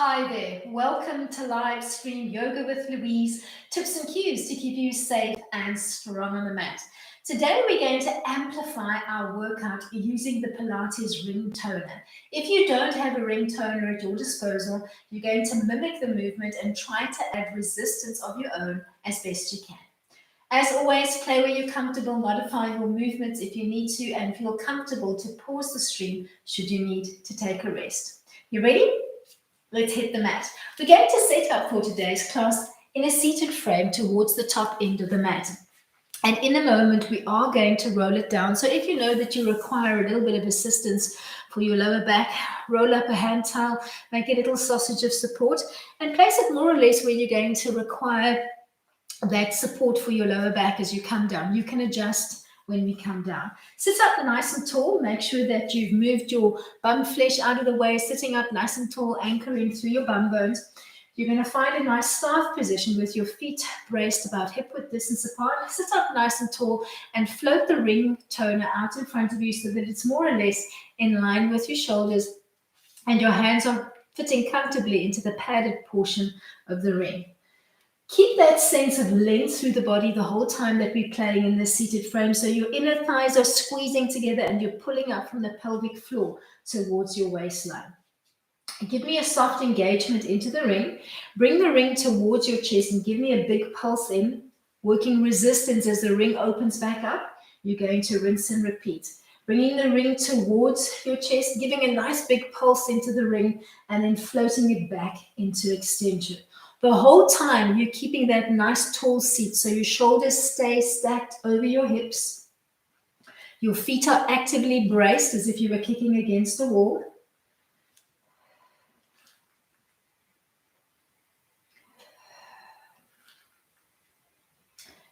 Hi there, welcome to live stream Yoga with Louise, tips and cues to keep you safe and strong on the mat. Today we're going to amplify our workout using the Pilates ring toner. If you don't have a ring toner at your disposal, you're going to mimic the movement and try to add resistance of your own as best you can. As always, play where you're comfortable, modify your movements if you need to, and feel comfortable to pause the stream should you need to take a rest. You ready? Let's hit the mat. We're going to set up for today's class in a seated frame towards the top end of the mat. And in a moment, we are going to roll it down. So if you know that you require a little bit of assistance for your lower back, roll up a hand towel, make a little sausage of support, and place it more or less where you're going to require that support for your lower back as you come down. You can adjust when we come down. Sit up nice and tall. Make sure that you've moved your bum flesh out of the way, sitting up nice and tall, anchoring through your bum bones. You're going to find a nice staff position with your feet braced about hip width distance apart. Sit up nice and tall and float the ring toner out in front of you so that it's more or less in line with your shoulders and your hands are fitting comfortably into the padded portion of the ring. Keep that sense of length through the body the whole time that we're playing in this seated frame. So your inner thighs are squeezing together and you're pulling up from the pelvic floor towards your waistline. Give me a soft engagement into the ring. Bring the ring towards your chest and give me a big pulse in, working resistance as the ring opens back up. You're going to rinse and repeat. Bringing the ring towards your chest, giving a nice big pulse into the ring, and then floating it back into extension. The whole time, you're keeping that nice tall seat, so your shoulders stay stacked over your hips. Your feet are actively braced as if you were kicking against a wall.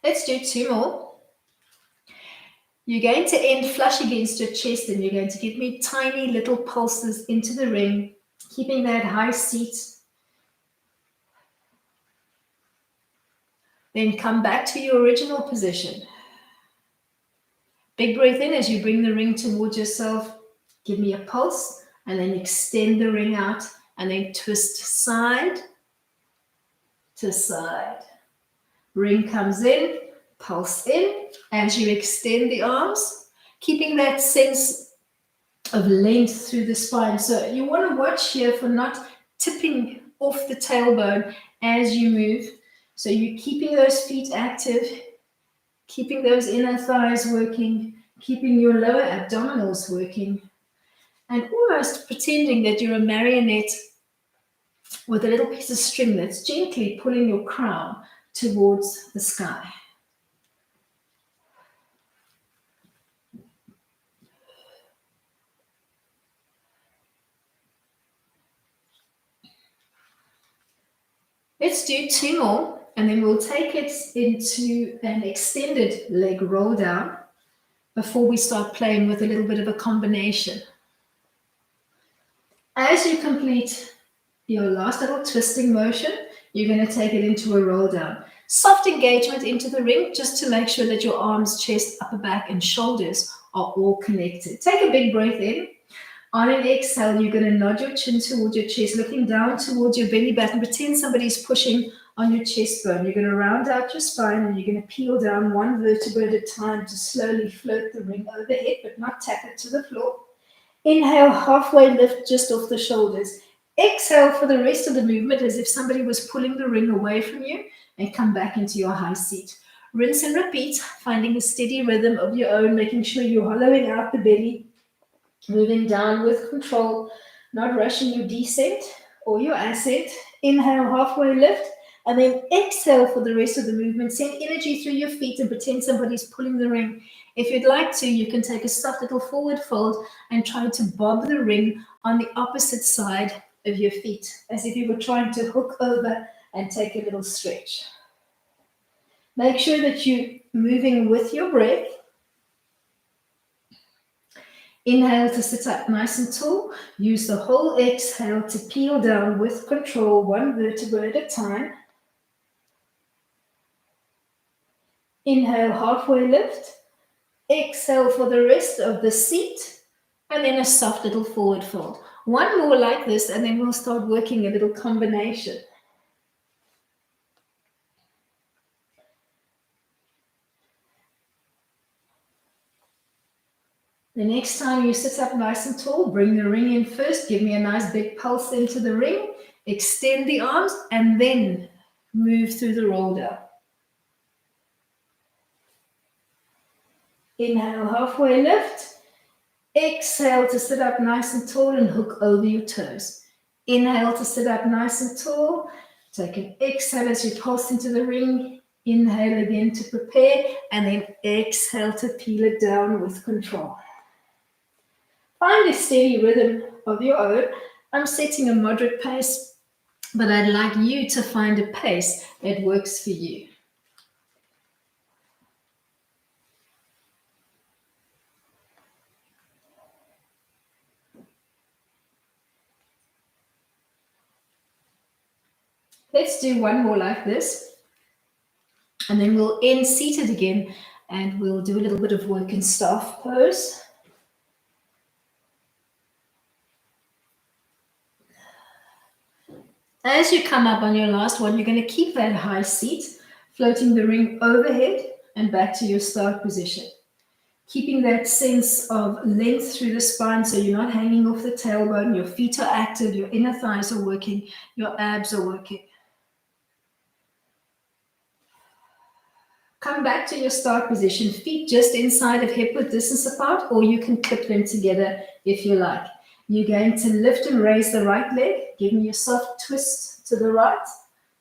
Let's do two more. You're going to end flush against your chest, and you're going to give me tiny little pulses into the ring, keeping that high seat. Then come back to your original position. Big breath in as you bring the ring towards yourself. Give me a pulse and then extend the ring out and then twist side to side. Ring comes in, pulse in as you extend the arms, keeping that sense of length through the spine. So you want to watch here for not tipping off the tailbone as you move. So you're keeping those feet active, keeping those inner thighs working, keeping your lower abdominals working, and almost pretending that you're a marionette with a little piece of string that's gently pulling your crown towards the sky. Let's do two more. And then we'll take it into an extended leg roll down before we start playing with a little bit of a combination. As you complete your last little twisting motion, you're going to take it into a roll down. Soft engagement into the ring just to make sure that your arms, chest, upper back, and shoulders are all connected. Take a big breath in. On an exhale, you're going to nod your chin towards your chest, looking down towards your belly button. Pretend somebody's pushing on your chest bone. You're going to round out your spine and you're going to peel down one vertebra at a time to slowly float the ring overhead, but not tap it to the floor. Inhale, halfway lift just off the shoulders. Exhale for the rest of the movement as if somebody was pulling the ring away from you and come back into your high seat. Rinse and repeat, finding a steady rhythm of your own, making sure you're hollowing out the belly, moving down with control, not rushing your descent or your ascent. Inhale, halfway lift, and then exhale for the rest of the movement. Send energy through your feet and pretend somebody's pulling the ring. If you'd like to, you can take a soft little forward fold and try to bob the ring on the opposite side of your feet, as if you were trying to hook over and take a little stretch. Make sure that you're moving with your breath. Inhale to sit up nice and tall. Use the whole exhale to peel down with control, one vertebra at a time. Inhale, halfway lift. Exhale for the rest of the seat. And then a soft little forward fold. One more like this, and then we'll start working a little combination. The next time you sit up nice and tall, bring the ring in first. Give me a nice big pulse into the ring. Extend the arms, and then move through the roll down. Inhale, halfway lift. Exhale to sit up nice and tall and hook over your toes. Inhale to sit up nice and tall. Take an exhale as you pulse into the ring. Inhale again to prepare, and then exhale to peel it down with control. Find a steady rhythm of your own. I'm setting a moderate pace, but I'd like you to find a pace that works for you. Let's do one more like this, and then we'll end seated again, and we'll do a little bit of work in staff pose. As you come up on your last one, you're going to keep that high seat, floating the ring overhead and back to your start position. Keeping that sense of length through the spine so you're not hanging off the tailbone, your feet are active, your inner thighs are working, your abs are working. Come back to your start position, feet just inside of hip width distance apart, or you can clip them together if you like. You're going to lift and raise the right leg, give me a soft twist to the right,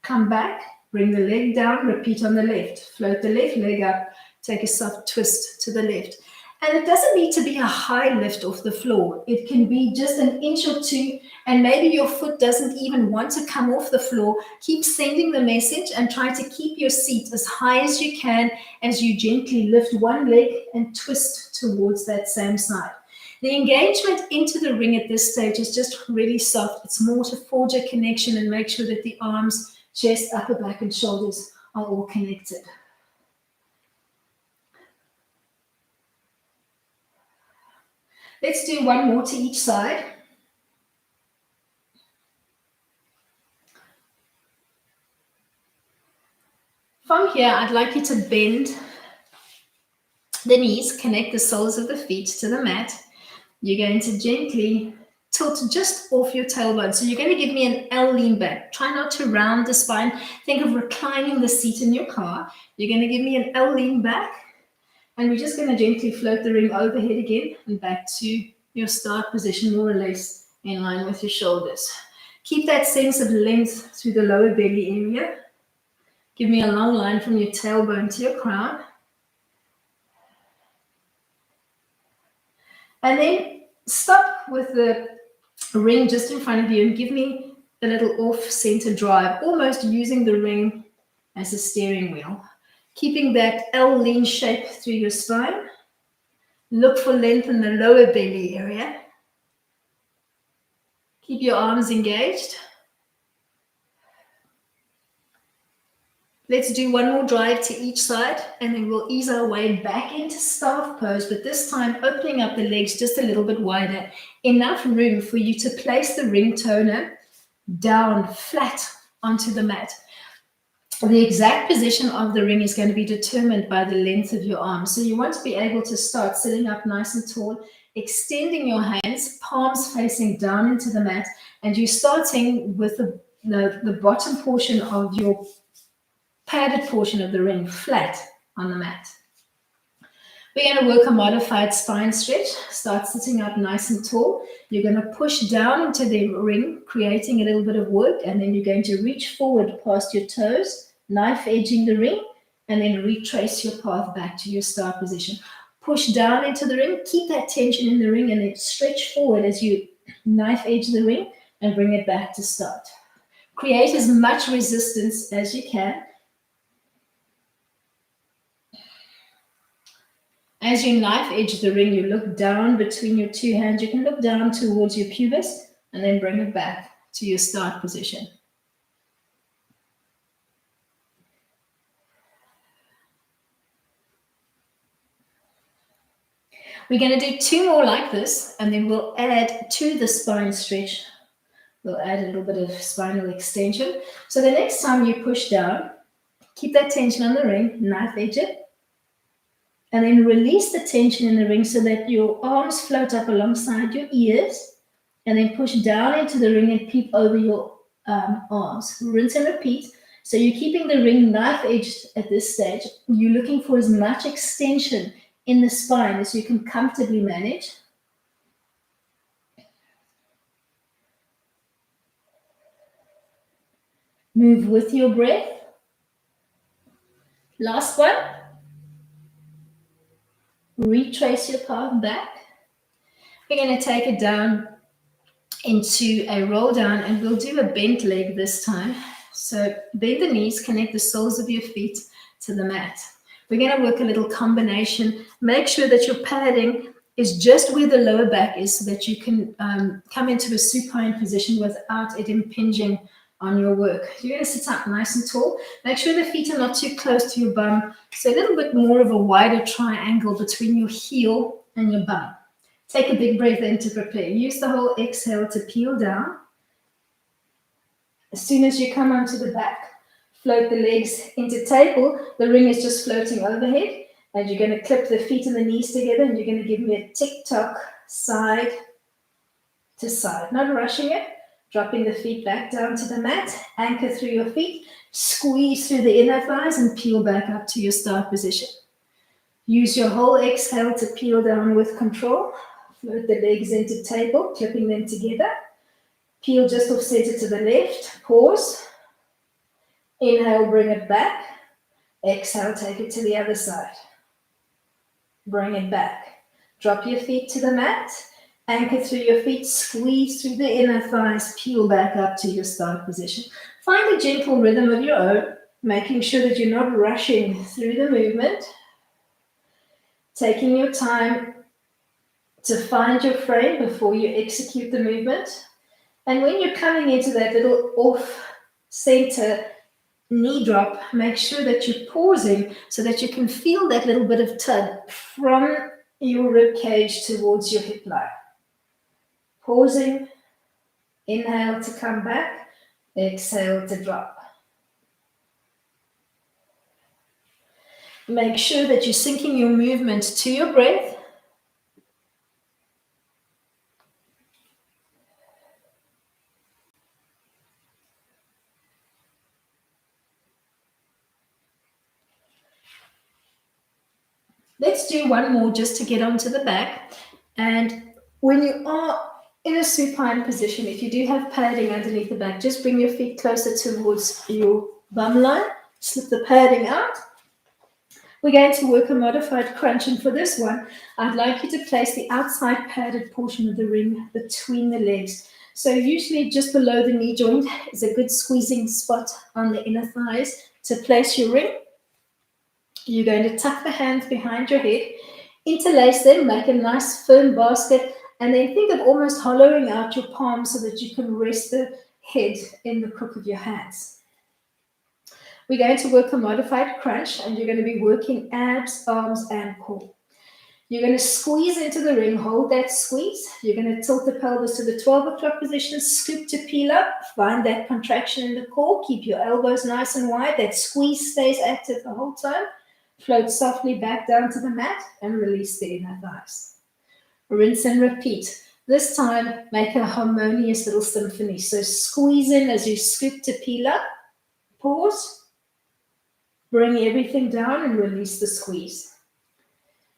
come back, bring the leg down, repeat on the left, float the left leg up, take a soft twist to the left. And it doesn't need to be a high lift off the floor. It can be just an inch or two, and maybe your foot doesn't even want to come off the floor. Keep sending the message and try to keep your seat as high as you can as you gently lift one leg and twist towards that same side. The engagement into the ring at this stage is just really soft. It's more to forge a connection and make sure that the arms, chest, upper back, and shoulders are all connected. Let's do one more to each side. From here, I'd like you to bend the knees, connect the soles of the feet to the mat. You're going to gently tilt just off your tailbone. So you're going to give me an L lean back. Try not to round the spine. Think of reclining the seat in your car. You're going to give me an L lean back. And we're just going to gently float the ring overhead again and back to your start position, more or less in line with your shoulders. Keep that sense of length through the lower belly area. Give me a long line from your tailbone to your crown. And then stop with the ring just in front of you and give me a little off-center drive, almost using the ring as a steering wheel. Keeping that L lean shape through your spine. Look for length in the lower belly area. Keep your arms engaged. Let's do one more drive to each side, and then we'll ease our way back into staff pose, but this time opening up the legs just a little bit wider. Enough room for you to place the ring toner down flat onto the mat. The exact position of the ring is going to be determined by the length of your arms. So you want to be able to start sitting up nice and tall, extending your hands, palms facing down into the mat, and you're starting with the bottom portion of your padded portion of the ring flat on the mat. We're going to work a modified spine stretch. Start sitting up nice and tall. You're going to push down into the ring, creating a little bit of work, and then you're going to reach forward past your toes, knife edging the ring, and then retrace your path back to your start position. Push down into the ring, keep that tension in the ring, and then stretch forward as you knife edge the ring and bring it back to start. Create as much resistance as you can. As you knife edge the ring, you look down between your two hands. You can look down towards your pubis and then bring it back to your start position. We're going to do 2 more like this, and then we'll add to the spine stretch. We'll add a little bit of spinal extension. So the next time you push down, keep that tension on the ring, knife edge it, and then release the tension in the ring so that your arms float up alongside your ears, and then push down into the ring and peep over your arms. Rinse and repeat. So you're keeping the ring knife edged at this stage. You're looking for as much extension in the spine as you can comfortably manage. Move with your breath. Last one. Retrace your path back. We're going to take it down into a roll down, and we'll do a bent leg this time. So bend the knees, connect the soles of your feet to the mat. We're going to work a little combination. Make sure that your padding is just where the lower back is so that you can come into a supine position without it impinging on your work. You're going to sit up nice and tall. Make sure the feet are not too close to your bum. So a little bit more of a wider triangle between your heel and your bum. Take a big breath in to prepare. Use the whole exhale to peel down. As soon as you come onto the back, float the legs into table. The ring is just floating overhead. And you're going to clip the feet and the knees together, and you're going to give me a tick-tock side to side. Not rushing it. Dropping the feet back down to the mat. Anchor through your feet. Squeeze through the inner thighs and peel back up to your start position. Use your whole exhale to peel down with control. Float the legs into table, clipping them together. Peel just off center to the left. Pause. Inhale, bring it back. Exhale, take it to the other side. Bring it back. Drop your feet to the mat. Anchor through your feet. Squeeze through the inner thighs. Peel back up to your start position. Find a gentle rhythm of your own, making sure that you're not rushing through the movement. Taking your time to find your frame before you execute the movement. And when you're coming into that little off-center knee drop, make sure that you're pausing so that you can feel that little bit of tug from your rib cage towards your hip line. Pausing, inhale to come back, exhale to drop. Make sure that you're syncing your movement to your breath. Let's do one more just to get onto the back. And when you are in a supine position, if you do have padding underneath the back, just bring your feet closer towards your bum line. Slip the padding out. We're going to work a modified crunch, and for this one, I'd like you to place the outside padded portion of the ring between the legs. So usually just below the knee joint is a good squeezing spot on the inner thighs to place your ring. You're going to tuck the hands behind your head, interlace them, make a nice firm basket, and then think of almost hollowing out your palms so that you can rest the head in the crook of your hands. We're going to work a modified crunch, and you're going to be working abs, arms, and core. You're going to squeeze into the ring, hold that squeeze. You're going to tilt the pelvis to the 12 o'clock position, scoop to peel up, find that contraction in the core, keep your elbows nice and wide, that squeeze stays active the whole time. Float softly back down to the mat and release the inner thighs. Rinse and repeat. This time, make a harmonious little symphony. So squeeze in as you scoop to peel up. Pause. Bring everything down and release the squeeze.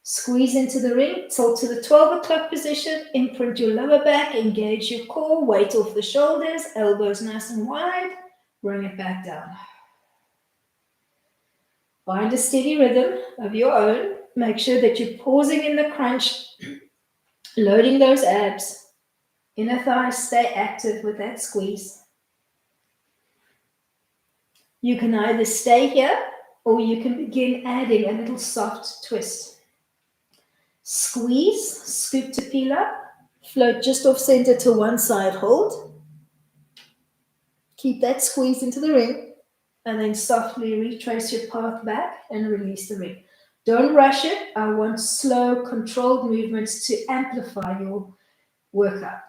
Squeeze into the ring, tilt to the 12 o'clock position, imprint your lower back, engage your core, weight off the shoulders, elbows nice and wide. Bring it back down. Find a steady rhythm of your own. Make sure that you're pausing in the crunch, loading those abs. Inner thighs stay active with that squeeze. You can either stay here or you can begin adding a little soft twist. Squeeze, scoop to peel up, float just off center to one side, hold. Keep that squeeze into the ring. And then softly retrace your path back and release the ring. Don't rush it. I want slow, controlled movements to amplify your workout.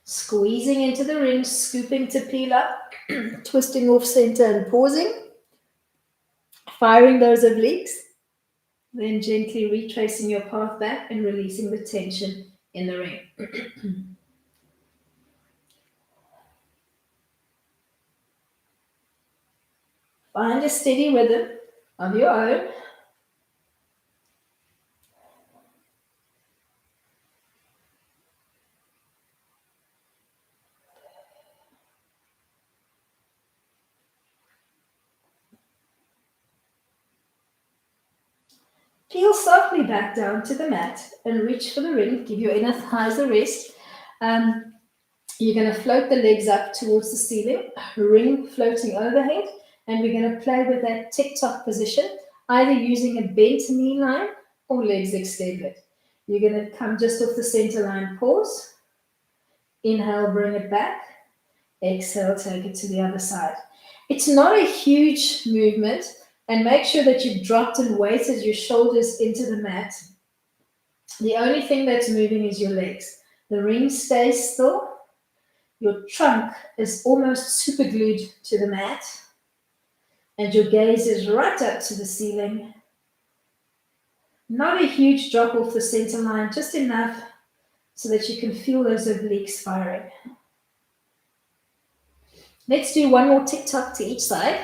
Squeezing into the ring, scooping to peel up, twisting off center and pausing, firing those obliques, then gently retracing your path back and releasing the tension in the ring. Find a steady rhythm of your own. Peel softly back down to the mat and reach for the ring. Give your inner thighs a rest. You're going to float the legs up towards the ceiling, ring floating overhead, and we're going to play with that tick-tock position, either using a bent knee line or legs extended. You're going to come just off the center line, pause. Inhale, bring it back. Exhale, take it to the other side. It's not a huge movement, and make sure that you've dropped and weighted your shoulders into the mat. The only thing that's moving is your legs. The ring stays still. Your trunk is almost super glued to the mat, and your gaze is right up to the ceiling. Not a huge drop off the center line, just enough so that you can feel those obliques firing. Let's do one more tick-tock to each side,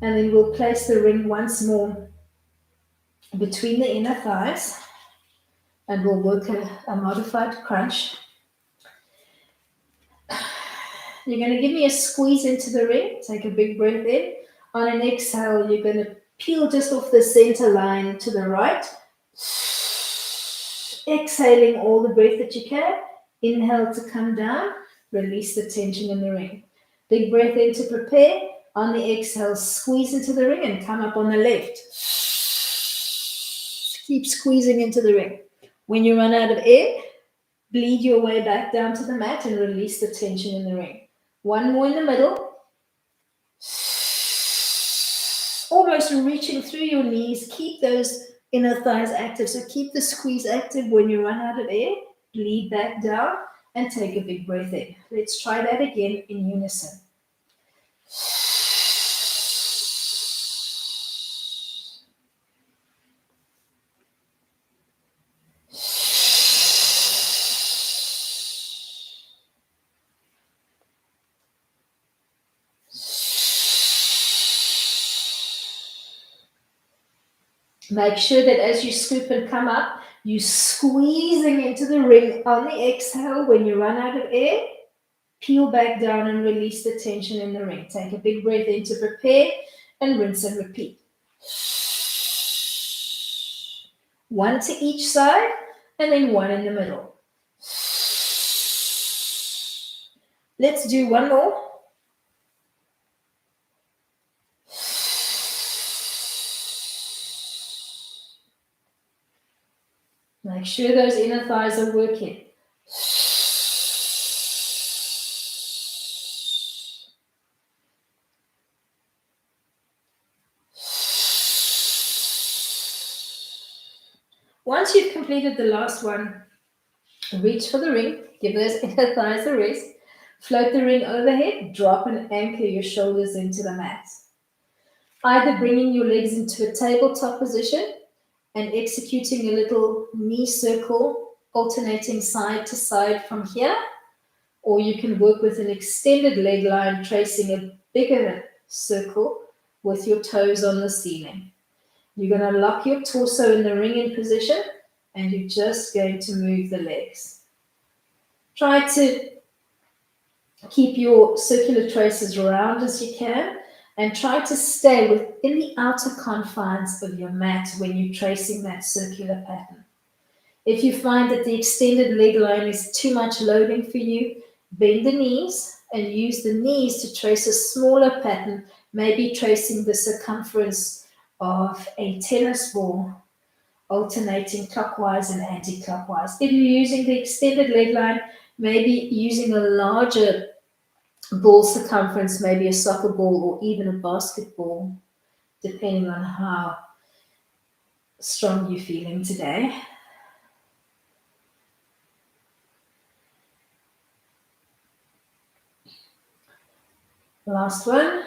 and then we'll place the ring once more between the inner thighs, and we'll work a modified crunch. You're going to give me a squeeze into the ring. Take a big breath in. On an exhale, you're going to peel just off the center line to the right. Exhaling all the breath that you can. Inhale to come down. Release the tension in the ring. Big breath in to prepare. On the exhale, squeeze into the ring and come up on the left. Keep squeezing into the ring. When you run out of air, bleed your way back down to the mat and release the tension in the ring. One more in the middle. Almost reaching through your knees. Keep those inner thighs active. So keep the squeeze active. When you run out of air, bleed back down and take a big breath in. Let's try that again in unison. Make sure that as you scoop and come up, you're squeezing into the ring on the exhale. When you run out of air, peel back down and release the tension in the ring. Take a big breath in to prepare and rinse and repeat. One to each side and then one in the middle. Let's do one more. Make sure those inner thighs are working. Once you've completed the last one, reach for the ring, give those inner thighs a rest, float the ring overhead, drop and anchor your shoulders into the mat. Either bringing your legs into a tabletop position and executing a little knee circle, alternating side to side from here, or you can work with an extended leg line, tracing a bigger circle with your toes on the ceiling. You're going to lock your torso in the ring in position, and you're just going to move the legs. Try to keep your circular traces round as you can, and try to stay within the outer confines of your mat when you're tracing that circular pattern. If you find that the extended leg line is too much loading for you, bend the knees and use the knees to trace a smaller pattern, maybe tracing the circumference of a tennis ball, alternating clockwise and anti-clockwise. If you're using the extended leg line, maybe using a larger ball circumference, maybe a soccer ball or even a basketball, depending on how strong you're feeling today. Last one.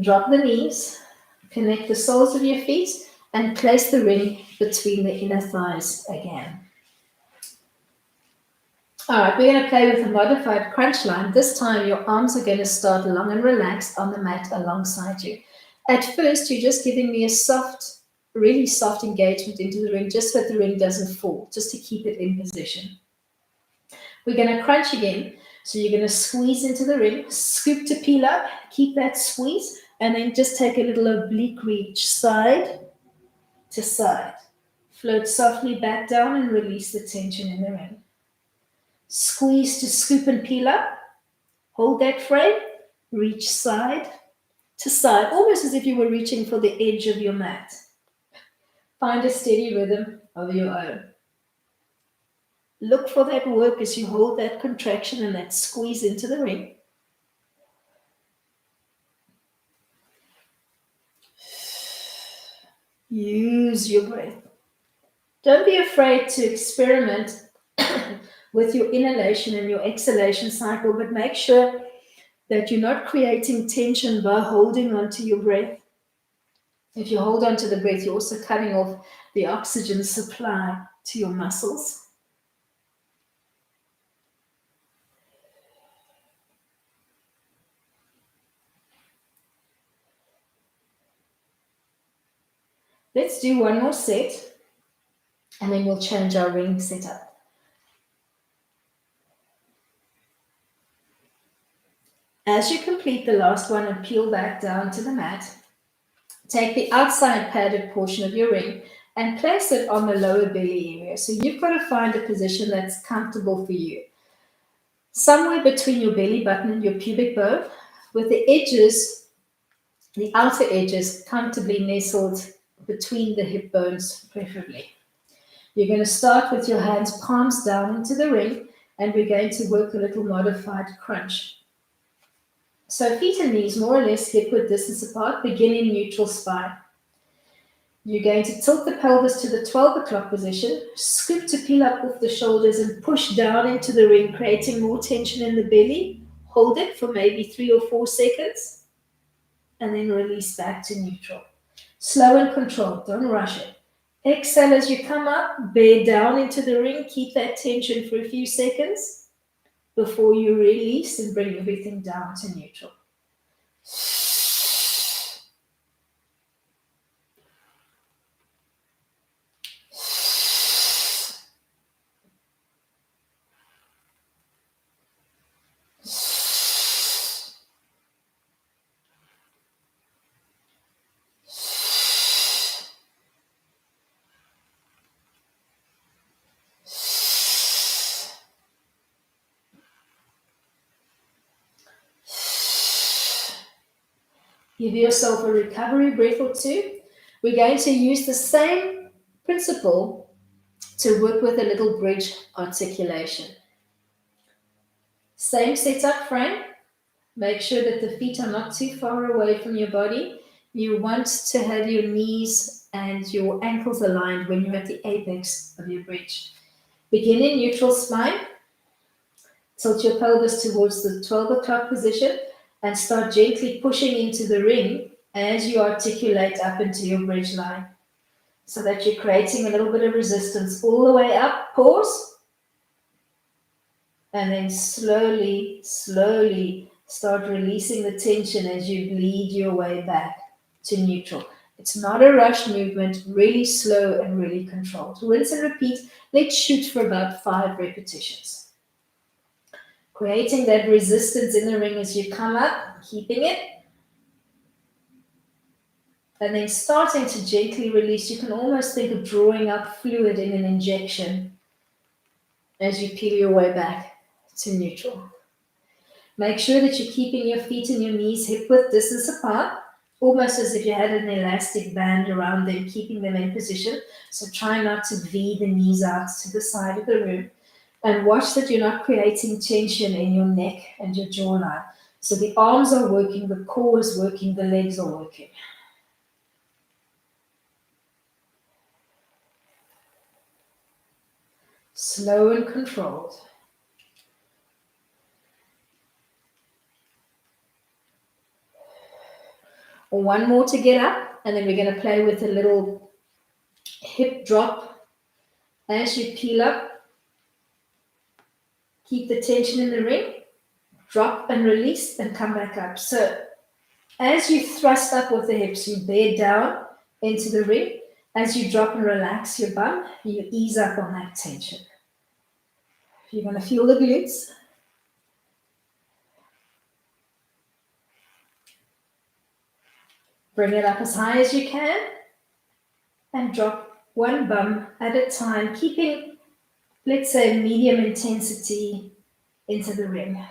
Drop the knees, connect the soles of your feet, and place the ring between the inner thighs again. All right, we're going to play with a modified crunch line. This time your arms are going to start long and relaxed on the mat alongside you. At first, you're just giving me a soft, really soft engagement into the ring, just so that the ring doesn't fall, just to keep it in position. We're going to crunch again. So you're going to squeeze into the ring, scoop to peel up, keep that squeeze, and then just take a little oblique reach side to side. Float softly back down and release the tension in the ring. Squeeze to scoop and peel up. Hold that frame, reach side to side, almost as if you were reaching for the edge of your mat. Find a steady rhythm of your own. Look for that work as you hold that contraction and that squeeze into the ring. Use your breath. Don't be afraid to experiment with your inhalation and your exhalation cycle, but make sure that you're not creating tension by holding onto your breath. If you hold onto the breath, you're also cutting off the oxygen supply to your muscles. Let's do one more set, and then we'll change our ring setup. As you complete the last one and peel back down to the mat, take the outside padded portion of your ring and place it on the lower belly area. So you've got to find a position that's comfortable for you. Somewhere between your belly button and your pubic bone, with the edges, the outer edges, comfortably nestled between the hip bones, preferably. You're going to start with your hands palms down into the ring, and we're going to work a little modified crunch. So feet and knees more or less hip-width distance apart, begin in neutral spine. You're going to tilt the pelvis to the 12 o'clock position, scoop to peel up off the shoulders and push down into the ring, creating more tension in the belly. Hold it for maybe 3 or 4 seconds, and then release back to neutral. Slow and controlled, don't rush it. Exhale as you come up, bear down into the ring, keep that tension for a few seconds before you release and bring everything down to neutral. Give yourself a recovery breath or two. We're going to use the same principle to work with a little bridge articulation. Same setup frame. Make sure that the feet are not too far away from your body. You want to have your knees and your ankles aligned when you're at the apex of your bridge. Begin in neutral spine. Tilt your pelvis towards the 12 o'clock position and start gently pushing into the ring as you articulate up into your bridge line, so that you're creating a little bit of resistance all the way up. Pause. And then slowly, slowly start releasing the tension as you bleed your way back to neutral. It's not a rushed movement, really slow and really controlled. Rinse and repeat. Let's shoot for about 5 repetitions. Creating that resistance in the ring as you come up, keeping it. And then starting to gently release. You can almost think of drawing up fluid in an injection as you peel your way back to neutral. Make sure that you're keeping your feet and your knees hip-width distance apart, almost as if you had an elastic band around them, keeping them in position. So try not to V the knees out to the side of the room. And watch that you're not creating tension in your neck and your jawline. So the arms are working, the core is working, the legs are working. Slow and controlled. One more to get up, and then we're going to play with a little hip drop as you peel up. Keep the tension in the ring, drop and release, and come back up. So as you thrust up with the hips, you bear down into the ring. As you drop and relax your bum, you ease up on that tension. You're going to feel the glutes. Bring it up as high as you can and drop one bum at a time, keeping, let's say, medium intensity into the ring.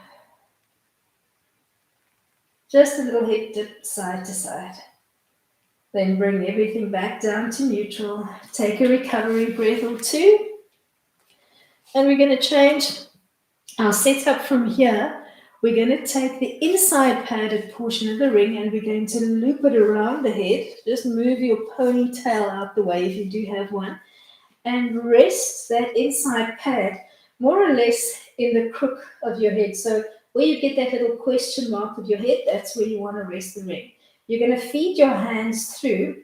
Just a little hip dip side to side. Then bring everything back down to neutral. Take a recovery breath or two. And we're going to change our setup from here. We're going to take the inside padded portion of the ring and we're going to loop it around the head. Just move your ponytail out the way if you do have one. And rest that inside pad more or less in the crook of your head. So where you get that little question mark of your head, that's where you want to rest the ring. You're going to feed your hands through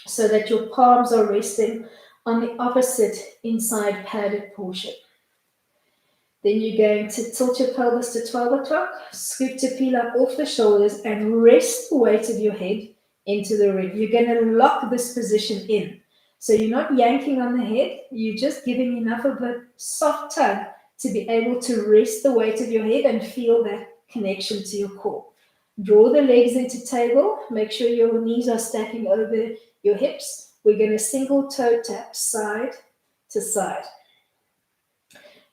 so that your palms are resting on the opposite inside padded portion. Then you're going to tilt your pelvis to 12 o'clock, scoop to peel up off the shoulders, and rest the weight of your head into the ring. You're going to lock this position in. So you're not yanking on the head, you're just giving enough of a soft tug to be able to rest the weight of your head and feel that connection to your core. Draw the legs into table, make sure your knees are stacking over your hips. We're going to single toe tap side to side.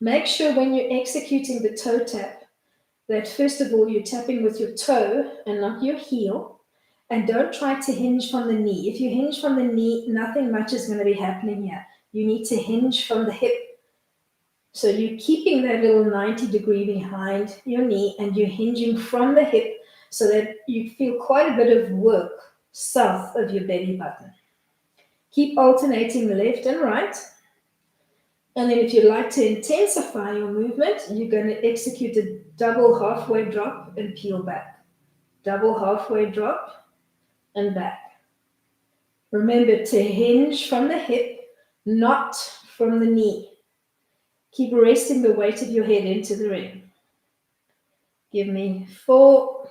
Make sure when you're executing the toe tap that first of all you're tapping with your toe and not your heel, and don't try to hinge from the knee. If you hinge from the knee, nothing much is going to be happening here. You need to hinge from the hip. So you're keeping that little 90-degree behind your knee and you're hinging from the hip so that you feel quite a bit of work south of your belly button. Keep alternating left and right. And then if you'd like to intensify your movement, you're going to execute a double halfway drop and peel back. Double halfway drop and back. Remember to hinge from the hip, not from the knee. Keep resting the weight of your head into the ring. Give me 4,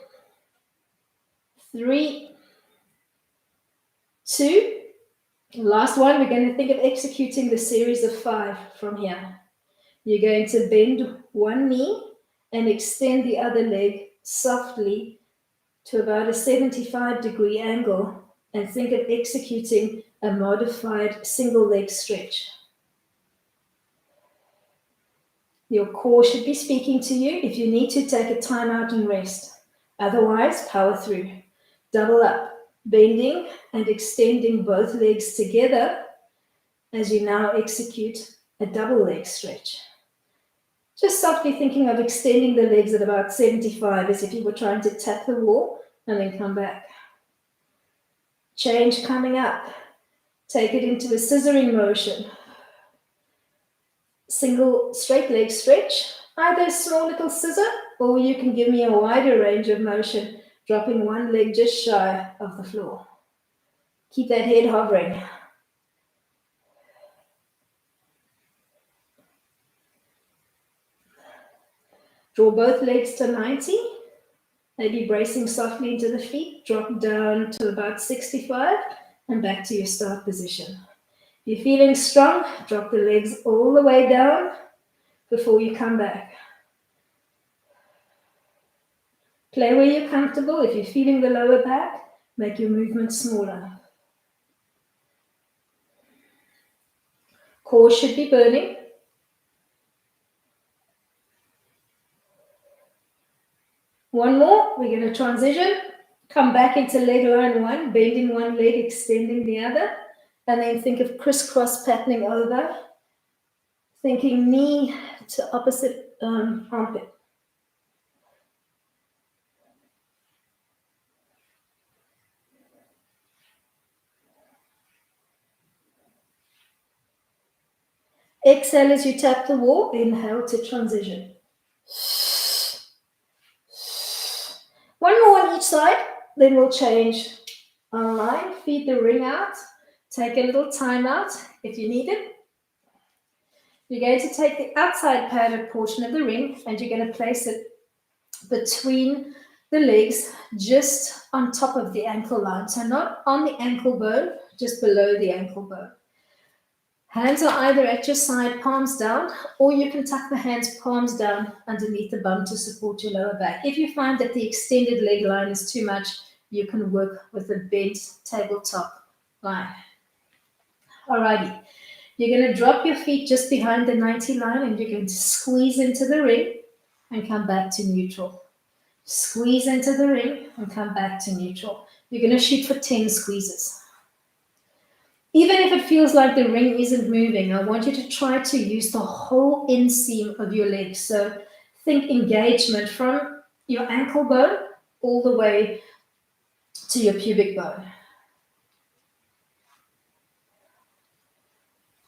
3, 2. Last one, we're going to think of executing the series of 5 from here. You're going to bend one knee and extend the other leg softly to about a 75-degree angle and think of executing a modified single leg stretch. Your core should be speaking to you. If you need to, take a time out and rest. Otherwise, power through. Double up, bending and extending both legs together as you now execute a double leg stretch. Just softly thinking of extending the legs at about 75 as if you were trying to tap the wall and then come back. Change coming up. Take it into a scissoring motion. Single straight leg stretch, either a small little scissor or you can give me a wider range of motion, dropping one leg just shy of the floor. Keep that head hovering. Draw both legs to 90, maybe bracing softly into the feet, drop down to about 65 and back to your start position. If you're feeling strong, drop the legs all the way down before you come back. Play where you're comfortable. If you're feeling the lower back, make your movement smaller. Core should be burning. One more, we're going to transition. Come back into leg line 1, bending one leg, extending the other. And then think of crisscross patterning over Thinking knee to opposite armpit. Exhale as you tap the wall. Inhale to transition. One more on each side, then we'll change our line. Feed the ring out. Take a little time out if you need it. You're going to take the outside padded portion of the ring and you're going to place it between the legs, just on top of the ankle line. So not on the ankle bone, just below the ankle bone. Hands are either at your side, palms down, or you can tuck the hands palms down underneath the bum to support your lower back. If you find that the extended leg line is too much, you can work with a bent tabletop line. Alrighty, you're going to drop your feet just behind the 90 line and you're going to squeeze into the ring and come back to neutral. Squeeze into the ring and come back to neutral. You're going to shoot for 10 squeezes. Even if it feels like the ring isn't moving, I want you to try to use the whole inseam of your leg. So think engagement from your ankle bone all the way to your pubic bone.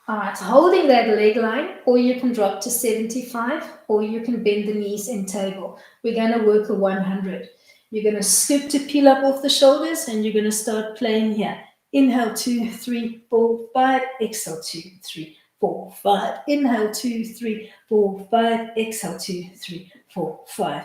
All right, holding that leg line, or you can drop to 75, or you can bend the knees in table. We're going to work a 100. You're going to scoop to peel up off the shoulders, and you're going to start playing here. Inhale, 2, 3, 4, 5. Exhale, 2, 3, 4, 5. Inhale, 2, 3, 4, 5. Exhale, 2, 3, 4, 5.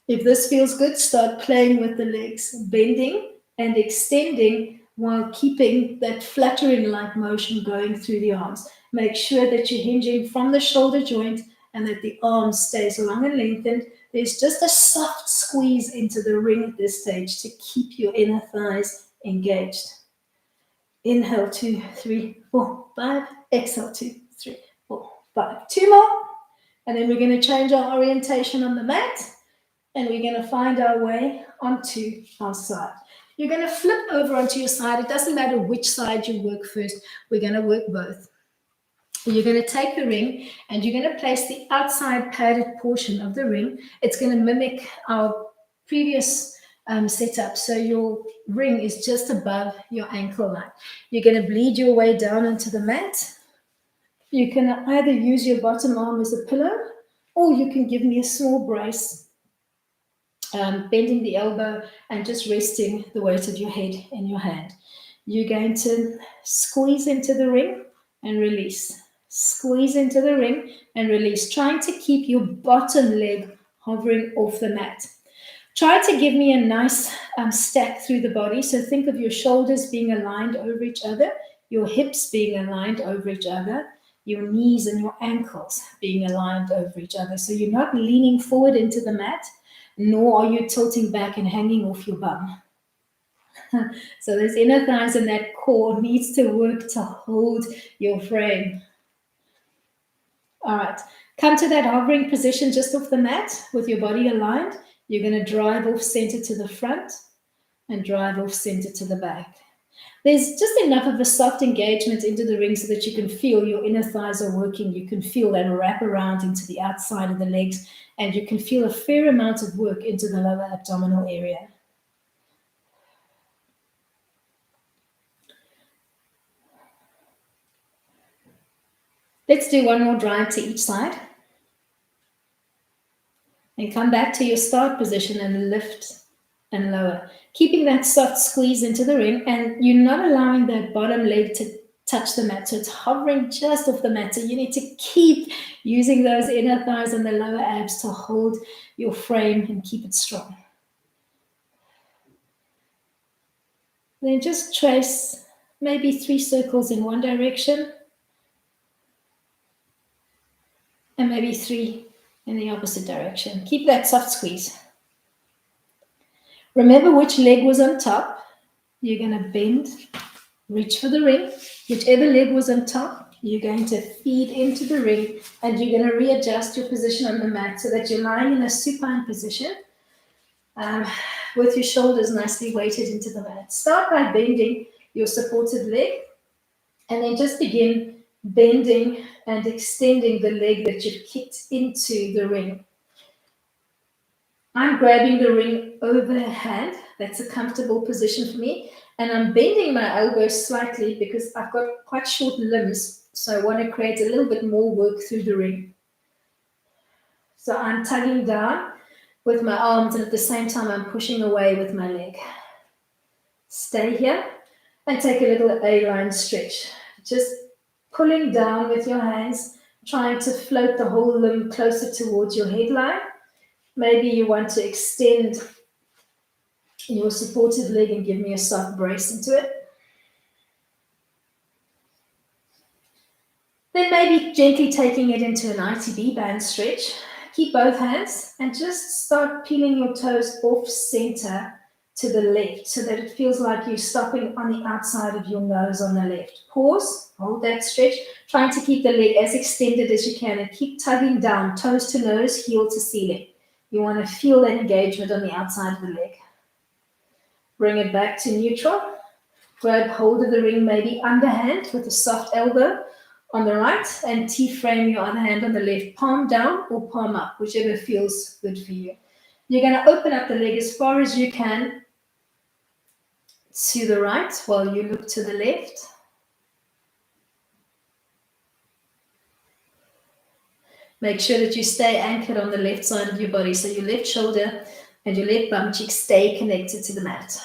If this feels good, start playing with the legs, bending and extending while keeping that fluttering-like motion going through the arms. Make sure that you're hinging from the shoulder joint and that the arm stays long and lengthened. There's just a soft squeeze into the ring at this stage to keep your inner thighs engaged. Inhale, 2, 3, 4, 5. Exhale, 2, 3, 4, 5. 2 more. And then we're going to change our orientation on the mat. And we're going to find our way onto our side. You're going to flip over onto your side. It doesn't matter which side you work first. We're going to work both. You're going to take the ring and you're going to place the outside padded portion of the ring. It's going to mimic our previous setup. So your ring is just above your ankle line. You're going to bleed your way down onto the mat. You can either use your bottom arm as a pillow, or you can give me a small brace, bending the elbow and just resting the weight of your head in your hand. You're going to squeeze into the ring and release. Squeeze into the ring and release, trying to keep your bottom leg hovering off the mat. Try to give me a nice stack through the body. So think of your shoulders being aligned over each other, your hips being aligned over each other, your knees and your ankles being aligned over each other. So you're not leaning forward into the mat, nor are you tilting back and hanging off your bum. So those inner thighs and that core needs to work to hold your frame. All right, come to that hovering position just off the mat with your body aligned. You're going to drive off center to the front and drive off center to the back. There's just enough of a soft engagement into the ring so that you can feel your inner thighs are working. You can feel that wrap around into the outside of the legs, and you can feel a fair amount of work into the lower abdominal area. Let's do one more drive to each side. And come back to your start position and lift and lower. Keeping that soft squeeze into the ring, and you're not allowing that bottom leg to touch the mat. So it's hovering just off the mat. So you need to keep using those inner thighs and the lower abs to hold your frame and keep it strong. Then just trace maybe 3 circles in one direction and maybe 3 in the opposite direction. Keep that soft squeeze. Remember which leg was on top. You're going to bend, reach for the ring. Whichever leg was on top, you're going to feed into the ring, and you're going to readjust your position on the mat so that you're lying in a supine position with your shoulders nicely weighted into the mat. Start by bending your supported leg And then just begin bending and extending the leg that you've kicked into the ring. I'm grabbing the ring overhand. That's a comfortable position for me. And I'm bending my elbows slightly because I've got quite short limbs. So I want to create a little bit more work through the ring. So I'm tugging down with my arms, and at the same time I'm pushing away with my leg. Stay here and take a little A-line stretch. Just pulling down with your hands, trying to float the whole limb closer towards your headline. Maybe you want to extend your supportive leg and give me a soft brace into it. Then maybe gently taking it into an ITB band stretch. Keep both hands and just start peeling your toes off center to the left so that it feels like you're stopping on the outside of your nose on the left. Pause, hold that stretch, trying to keep the leg as extended as you can and keep tugging down, toes to nose, heel to ceiling. You want to feel that engagement on the outside of the leg. Bring it back to neutral. Grab hold of the ring, maybe underhand with a soft elbow on the right, and T-frame your other hand on the left, palm down or palm up, whichever feels good for you. You're going to open up the leg as far as you can to the right while you look to the left. Make sure that you stay anchored on the left side of your body, so your left shoulder and your left bum cheek stay connected to the mat.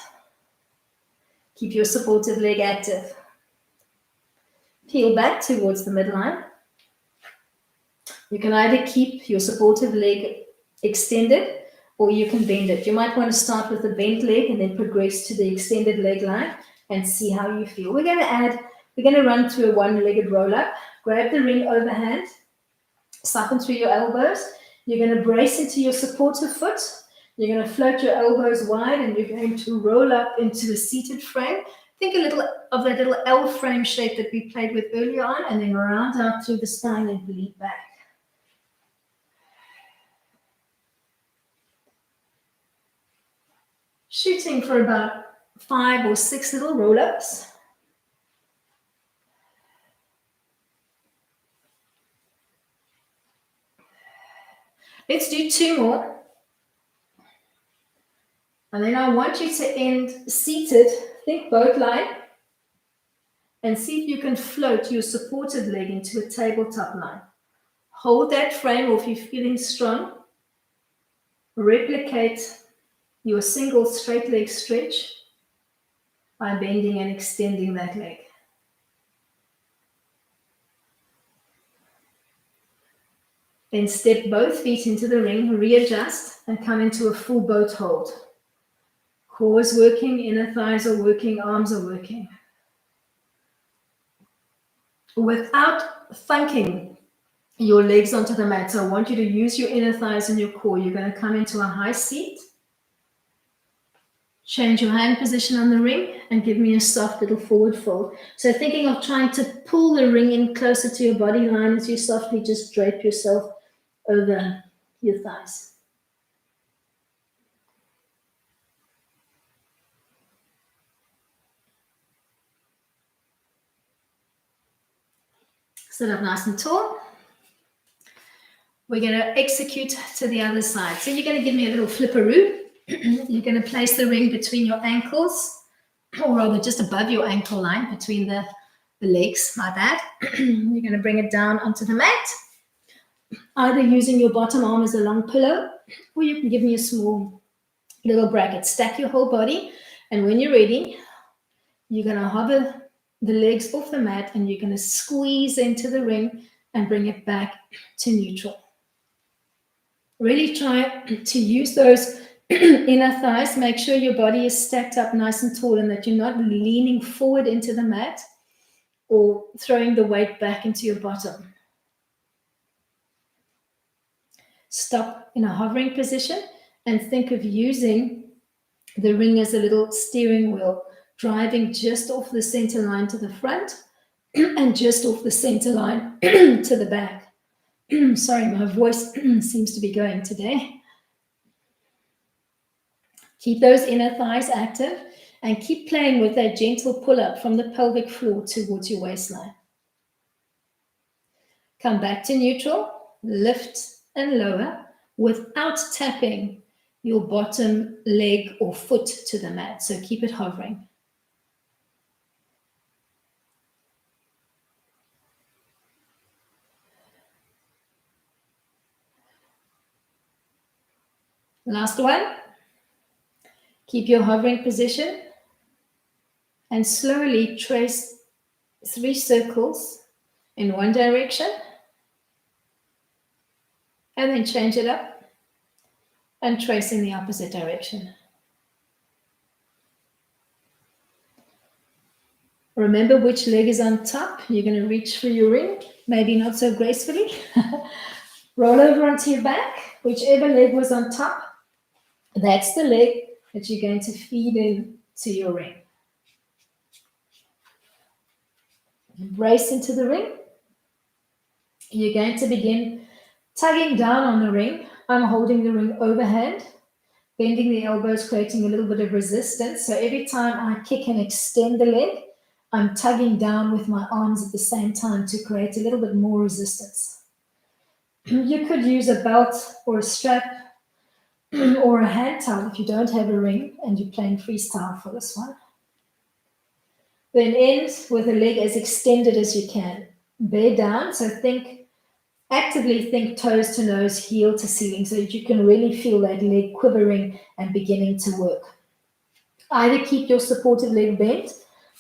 Keep your supportive leg active. Peel back towards the midline. You can either keep your supportive leg extended or you can bend it. You might want to start with the bent leg and then progress to the extended leg line and see how you feel. We're going to run through a one-legged roll-up. Grab the ring overhand, soften through your elbows. You're going to brace into your supportive foot. You're going to float your elbows wide and you're going to roll up into the seated frame. Think a little of that little L frame shape that we played with earlier on, and then round out through the spine and bleed back. Shooting for about 5 or 6 little roll-ups. Let's do 2 more. And then I want you to end seated. Think boat line. And see if you can float your supportive leg into a tabletop line. Hold that frame, or if you're feeling strong, replicate your single straight leg stretch by bending and extending that leg. Then step both feet into the ring, readjust, and come into a full boat hold. Core is working, inner thighs are working, arms are working. Without thunking your legs onto the mat, so I want you to use your inner thighs and your core. You're going to come into a high seat. Change your hand position on the ring and give me a soft little forward fold. So thinking of trying to pull the ring in closer to your body line as you softly just drape yourself over your thighs. Sit up nice and tall. We're going to execute to the other side. So you're going to give me a little flipperoo. You're going to place the ring between your ankles, or rather just above your ankle line, between the legs, my bad. You're going to bring it down onto the mat, either using your bottom arm as a long pillow, or you can give me a small little bracket. Stack your whole body, and when you're ready, you're going to hover the legs off the mat and you're going to squeeze into the ring and bring it back to neutral. Really try to use those inner thighs. Make sure your body is stacked up nice and tall and that you're not leaning forward into the mat or throwing the weight back into your bottom. Stop in a hovering position and think of using the ring as a little steering wheel, driving just off the center line to the front and just off the center line to the back. Sorry, my voice seems to be going today. Keep those inner thighs active And keep playing with that gentle pull-up from the pelvic floor towards your waistline. Come back to neutral, lift and lower without tapping your bottom leg or foot to the mat. So keep it hovering. Last one. Keep your hovering position and slowly trace 3 circles in one direction and then change it up and trace in the opposite direction. Remember which leg is on top. You're going to reach for your ring, maybe not so gracefully. Roll over onto your back, whichever leg was on top. That's the leg that you're going to feed in to your ring. Embrace into the ring. You're going to begin tugging down on the ring. I'm holding the ring overhand, bending the elbows, creating a little bit of resistance. So every time I kick and extend the leg, I'm tugging down with my arms at the same time to create a little bit more resistance. You could use a belt or a strap or a hand towel if you don't have a ring and you're playing freestyle for this one. Then end with the leg as extended as you can. Bear down, so actively think toes to nose, heel to ceiling, so that you can really feel that leg quivering and beginning to work. Either keep your supported leg bent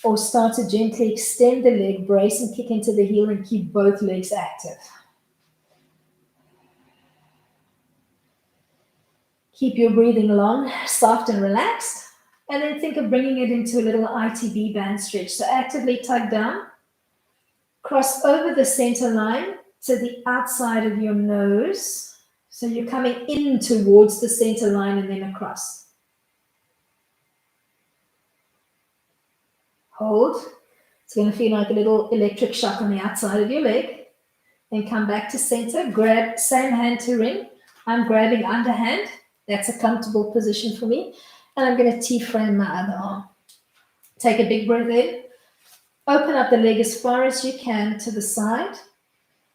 or start to gently extend the leg, brace and kick into the heel and keep both legs active. Keep your breathing long, soft and relaxed. And then think of bringing it into a little ITB band stretch. So actively tug down, cross over the center line to the outside of your nose. So you're coming in towards the center line and then across. Hold. It's going to feel like a little electric shock on the outside of your leg. Then come back to center. Grab same hand to ring. I'm grabbing underhand. That's a comfortable position for me. And I'm going to T-frame my other arm. Take a big breath in. Open up the leg as far as you can to the side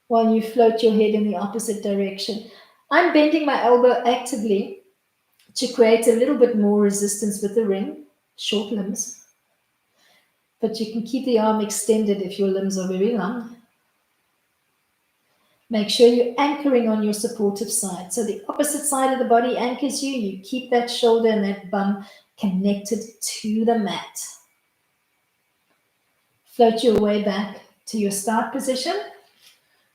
while you float your head in the opposite direction. I'm bending my elbow actively to create a little bit more resistance with the ring, short limbs. But you can keep the arm extended if your limbs are very long. Make sure you're anchoring on your supportive side. So the opposite side of the body anchors you. You keep that shoulder and that bum connected to the mat. Float your way back to your start position.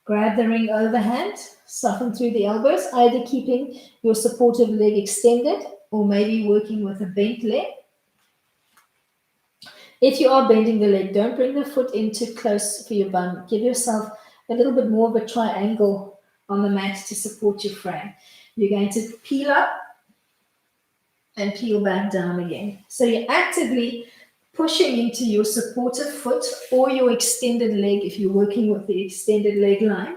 Grab the ring overhand. Soften through the elbows, either keeping your supportive leg extended or maybe working with a bent leg. If you are bending the leg, don't bring the foot in too close for your bum. Give yourself a little bit more of a triangle on the mat to support your frame. You're going to peel up and peel back down again. So you're actively pushing into your supportive foot or your extended leg if you're working with the extended leg line.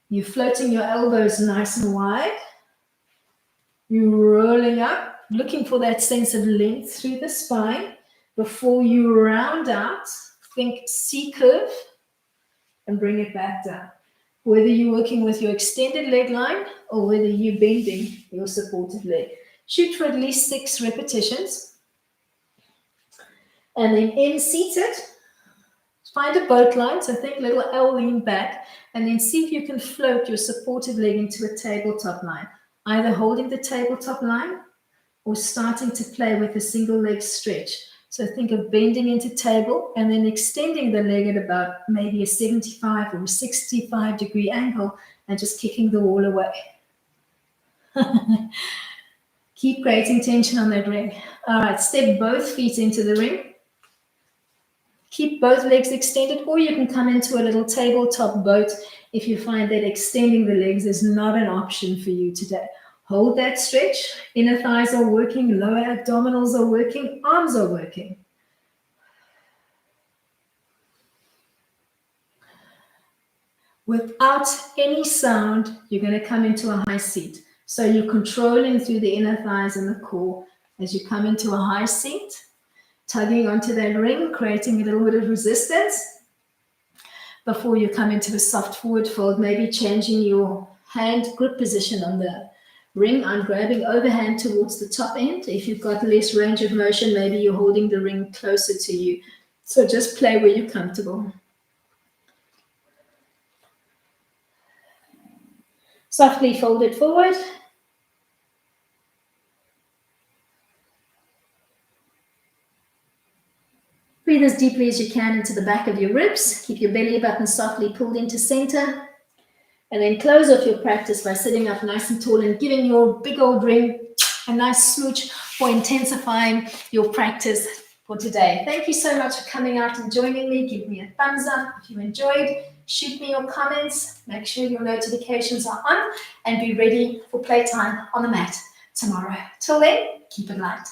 You're floating your elbows nice and wide. You're rolling up, looking for that sense of length through the spine. Before you round out, think C-curve and bring it back down. Whether you're working with your extended leg line or whether you're bending your supported leg. Shoot for at least 6 repetitions. And then end seated. Find a boat line, so think little L lean back, and then see if you can float your supported leg into a tabletop line, either holding the tabletop line or starting to play with a single leg stretch. So think of bending into table and then extending the leg at about maybe a 75 or 65 degree angle and just kicking the wall away. Keep creating tension on that ring. All right, step both feet into the ring. Keep both legs extended, or you can come into a little tabletop boat if you find that extending the legs is not an option for you today. Hold that stretch. Inner thighs are working, lower abdominals are working, arms are working. Without any sound, you're going to come into a high seat. So you're controlling through the inner thighs and the core as you come into a high seat. tugging onto that ring, creating a little bit of resistance before you come into a soft forward fold, maybe changing your hand grip position on the ring. I'm grabbing overhand towards the top end. If you've got less range of motion, maybe you're holding the ring closer to you. So just play where you're comfortable. Softly fold it forward. Breathe as deeply as you can into the back of your ribs. Keep your belly button softly pulled into center. And then close off your practice by sitting up nice and tall and giving your big old ring a nice smooch for intensifying your practice for today. Thank you so much for coming out and joining me. Give me a thumbs up if you enjoyed. Shoot me your comments. Make sure your notifications are on and be ready for playtime on the mat tomorrow. Till then, keep it light.